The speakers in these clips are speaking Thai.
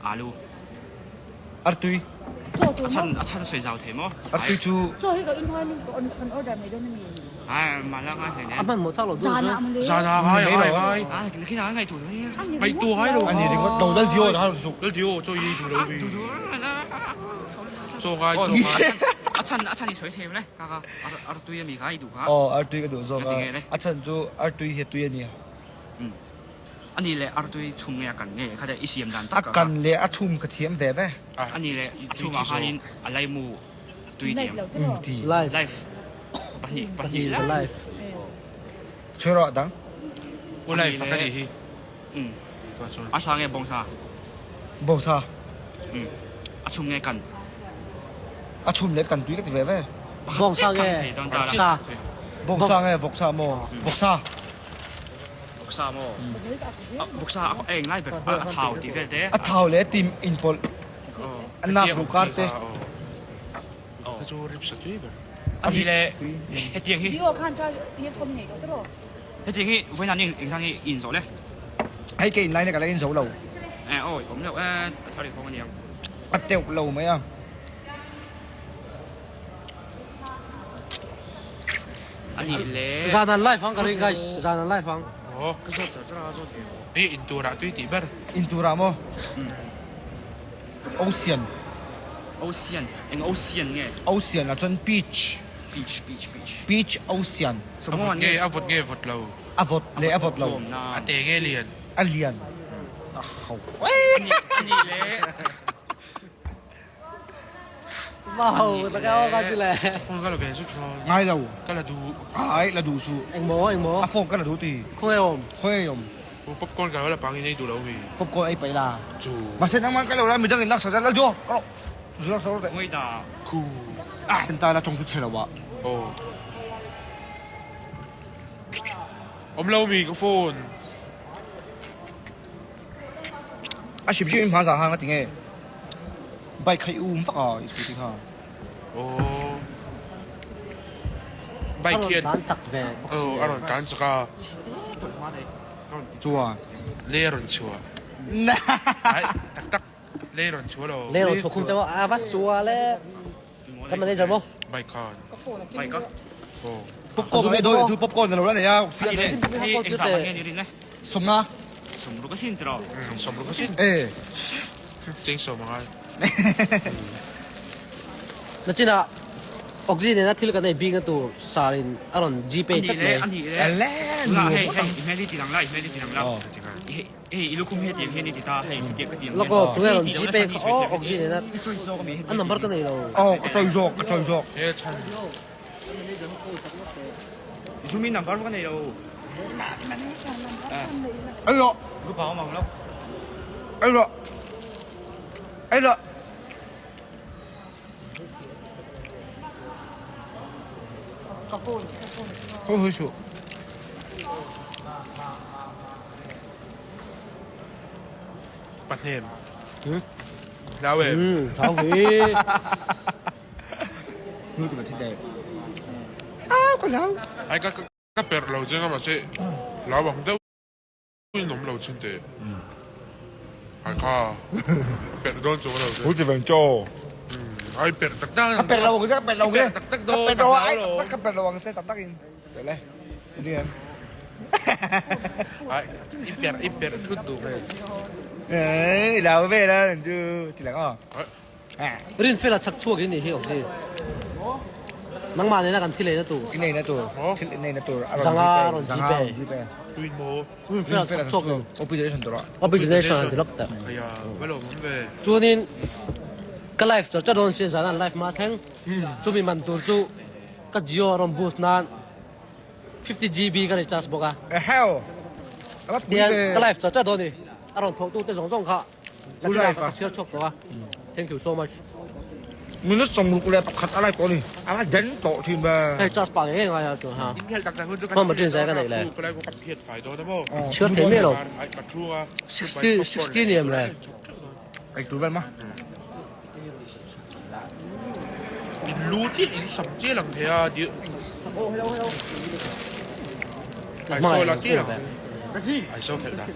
阿鲁，阿对，阿趁水饺甜么？阿对就做呢個應該on order 未到呢面。哎，麻辣啊，甜甜。阿乜冇抄落都啫。炸下係啊，你睇下喺度啲。咪ตัว喺度。อันนี้ก็ดูได้ที่ว่าเราสุก แล้วเดี๋ยว做嘢做到邊？做下做下。阿趁你水甜咧，家家阿對嘅味家喺度家。哦，阿对個度做啊，阿陳就阿對係對呢，อันนี้แหละอาร์ตุยชุ่มเนี่ยกันเนี่ยเขาจะอิสยามดันตั อาก กันเลยอาชุ่มกระเทียมแบบไหม อันนี้แหละชุ่มอาหารอะไรมูตุยเดียม ดี ไลฟ์ ไลฟ์ปัญญา ไลฟ์ ช่วยรอดัง 我嚟發緊啲氣。อาชาเนี่ยบงซา บอกซา อาชุ่มเนี่ยกัน อาชุ่มเลยกันด้วยกันแบบไหม บอกซาแกซา บอกซาไงบอกซาโมบอกซา บุกซาโมบุกซาเองไล่แบบเท้าตีเฟลเต้ อาเท่าเลยทีมอินพอลอันนักลูกการ์เต้ 佢做 rip 實啲㗎。อันนี้แหละเฮตียงฮี 呢個看咗呢封嚟嗰度。เฮตียงฮีวันนั้นยังสั่งฮีอินโซเลย ให้กินไรเนี่ยกันเลยอินโซเรา โอ้ยผมเนี่ยเท่าไหร่พอกันยัง อัดเตียวเราไหมอ่ะ อันนี้แหละ ซานันไลฟ์ฟังกันเลยguysซานันไลฟ์ฟัง 哦，你印度那對啲咩？ อินตูรามอโอเชียน โอเชียนเองโอเชียนไง โอเชียนอ่ะจนบีช บีชโอเชียน สมมติว่าเนี่ย 阿佛เรา。อาวอดเลยอาวอดเรา 阿爹嘅連。อันเลียนเขา อันนี้แหละ ว้าวตะก้าวกันสิแหละ 風嗰度嘅出錯。 ง่ายเรา 嗰度ไอ้ละดูสู เอ็งโมเอ็งโม อาฟงก็ละดูตี คุยอม ค่อยยม 我不講㗎，我哋綁喺呢度啦，會。ปกไอ้ไปละ 做。 มาเซ็นนั่งมันก็เราแล้วมีจังเงินรักษาแล้วจ้ะก็รักษาแล้ว ไม่ด่า 酷。เป็นตายแล้วจงทุเชลวะ 哦。我們撈面個 phone。อาชีพชื่อภาษาฮังก็ถึงไงใบไข่อุ้มฟักอ่ะอีกทีค่ะ 哦。拜見。 ร้านจักแวร์ 阿倫揀咗個 จัว 呢一輪潮啊。น่า 係得呢一輪潮嗰度。เล่เราชกคุณจะว่าอาวัสซัวแล้วก็มันได้จะบ่ 拜看。ไปก็ 哦。 ป๊อปคอร์นไม่โดนทุบป๊อปคอร์นเราแล้วเนี่ย อันนี้แหละที่เองสามารถเงี้ยนี่นะ สมนะ สมรู้ก็สิ้นตลอด 什麼個先？ เอ๊ะ 正常嘛。 นั่นจริงอ่ะออกซิเจนนะที่เรากันในบิงกันตัวซาลินอารอนจีเป อัน จั นี้ ก แห เล ละ ย อันนี้แหละ อันแรก เฮ้ยแม่ที่ตีหลังไล่แม่ที่ตีหลังไล่อีลูกคุ้มเฮ็ดเตียงเฮ็ดนี่ตีตาเฮ้ยเตียงก็เตียง แล้วก็ตัวอารอนจีเปอ๋อออกซิเจนนะอันนั้นบัตรกันเลยเรา อ๋อกระจอยโยกกระจอยโยก 誒親。 ซูมินนัมเบอร์กันเลยเรา ไอ้หรอ ลูกเผามาแล้ว ไอ้หรอไอ้หรอเขาเฮ้ยชู 八天。แล้วเว้ย เขาหิ นู่นตัวที่ใดอ้าวก็แล้ว ไอ้ก็เปิดเราจริงก็มาสิเราบอกเจ้าไม่หนุ่มเราจริงเด้ไอ้ข้าเปิดโดนจูเรา รู้จะเป็นโจ ไอ้เปิดตักตั้ง เป็ดเราก็จะเป็ดเราเนี่ย ตักโดน เป็ดเราไอ้ตักเป็ดเราเส้นตักตักอินเดี๋ยวเลยนี่ไง ไอ้เปิดทุดดูเลย เอ้ยเราเว้ยแล้วจูทีหลังอ่ะอ่ะ รินเฟลชักชั่วกินนี่ที่ออกซินังมาในนักกันที่เลยนะตัว ในนะตัวในนะตัว จีเป ดูอินโม รินเฟลชักชั่วกิน โอปิเดชันตัว อบิเดชั่นที่ล็อกแต่ ไอ้ยาไม่หลงมันเว้ย จูนินก็ไลฟ์จะโดนเสียสารไลฟ์มาแทงจูมีมันตัวจูก็จิโอรอมบูสนาน50 GB ก็ได้จัสบอกอ่ะ เฮล เดี๋ยวก็ไลฟ์จะโดนนี่อารมณ์ท้องตู้เต้นสองค่ะแล้วที่ไลฟ์เชื่อชกตัว Thank you so much มึงนึกสมมุติกูเลยขัดอะไรตัวนี้อะไรเด่นโตทีมแบบ เฮ้ยจัสปากเองไงอ่ะตัวฮะ อินเทลตักแต่คุณจะ ก็มาจิ้นใส่กันเลย ก็เลยกูกับเพียรฝ่ายโดนนะโม่ เชื่อเต็มไม่หรอก ไอ้ปัดทัว 60เนี่ยเลย ไอ้ตัวแบบมั้ย รู้ที่อีสัมเจียหลังเทียเดี๋ยวไอ้โซ่ละเจียหลังไอ้โซ่เข็ดละ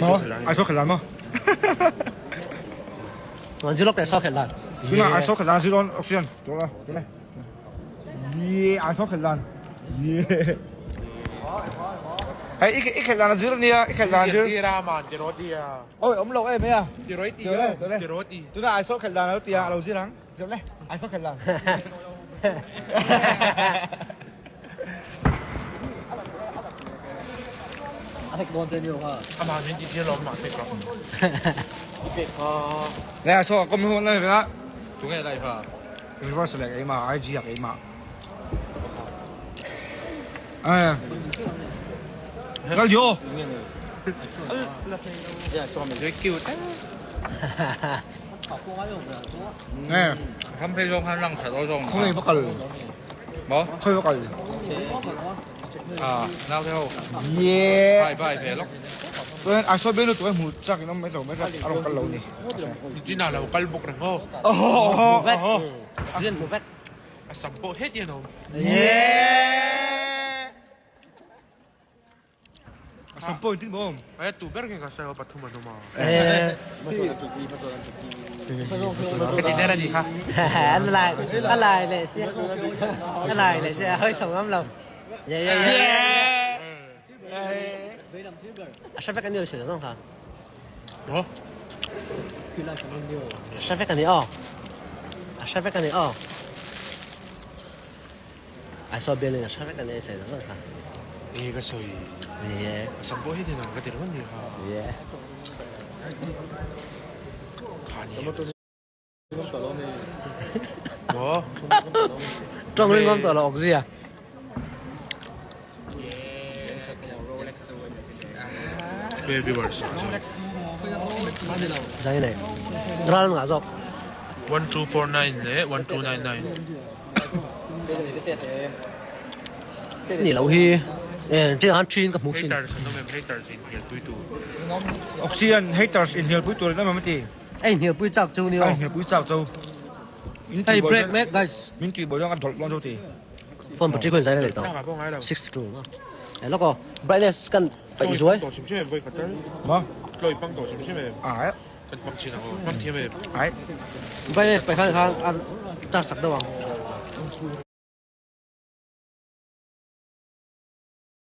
เนาะไอ้โซ่ขลังมั้ง มันจะล็อกแต่ซอกเห็นละ Chứ là ai số khẩn lan chứ luôn oxygen. Đúng rồi, cái này. Yeah, ai số khẩn lan. Yeah. Hey, ít khẩn lan là dưới nè, ít khẩn lan chứ. đi ra mà chỉ nói đi à Ôi, ông lầu em mấy à? chỉ nói đi Được đấy, được đấy. chỉ nói đi Chúng ta ai số khẩn lan là tia lầu dưới nắng. Dẹp này, ai số khẩn lan. Alex Bond tên nhiều hả? à mà mình chỉ chia lắm mà thích lắm Nè, số công hôn này phải không? Chúng nghe đây hả? Universe là cái mà IG là cái mà. À. Nó vô. Nè, 한패종 한랑 대도종 không hề bắt cần. 뭐? Không bắt cần. 아 나오세요 Yeah. 바이 벨로 Tôi ai số bên tụi em hụt chắc nó mấy rồi mấy rồi ăn cái lẩu này. chỉ nào là một cái bốc rằng ngô Oh. Vết. Riêng một vết. sắm bộ hết vậy nào Yeah. Sắm point tin bom. à tụ bé cái sao bắt thùng mà nó mà Ê. cái gì đây là gì hả Anh lại này xe. Anh lại này xe hơi sầu lắm lòng. Yeah yeah yeah. Sao cái điều xảy ra không hả? 뭐 Sao cái này oh. Sao cái này oh. Ai so bên này sao cái này xảy ra không hả? 이거 소리 Yeah. sắm bộ hết thì nào cái điều đó nhiều hả Yeah. 뭐 Trong liên ngôn tờ là ọc gì à? baby version Giấy này. Ra lên ngã dọc. 1249네 1299 Nhỉ lâu hi. Ê, trên hắn chuyênกับมุกxin. haters 선놈의 haters in here túi tụ Oxygen haters in here buổi tối nó mà mấy tỷ. Ê, nhiều bụi chọc châu nhiều. Anh here buổi chào châu. Hey, break mate guys. Mình chỉ bảo cho ăn thọt con châu tỷ. Phone bật con giấy này tao. 나가 봐 알아 62 mà. Ê, nó có brightness cần bảy dưới. 또 심심해 보이 갔다 Mà. 너희 빵도 심심해 À, 빵 지나고 빵 팀에 ấy. Brightness phải khang khang ăn chắc sắc đâu không?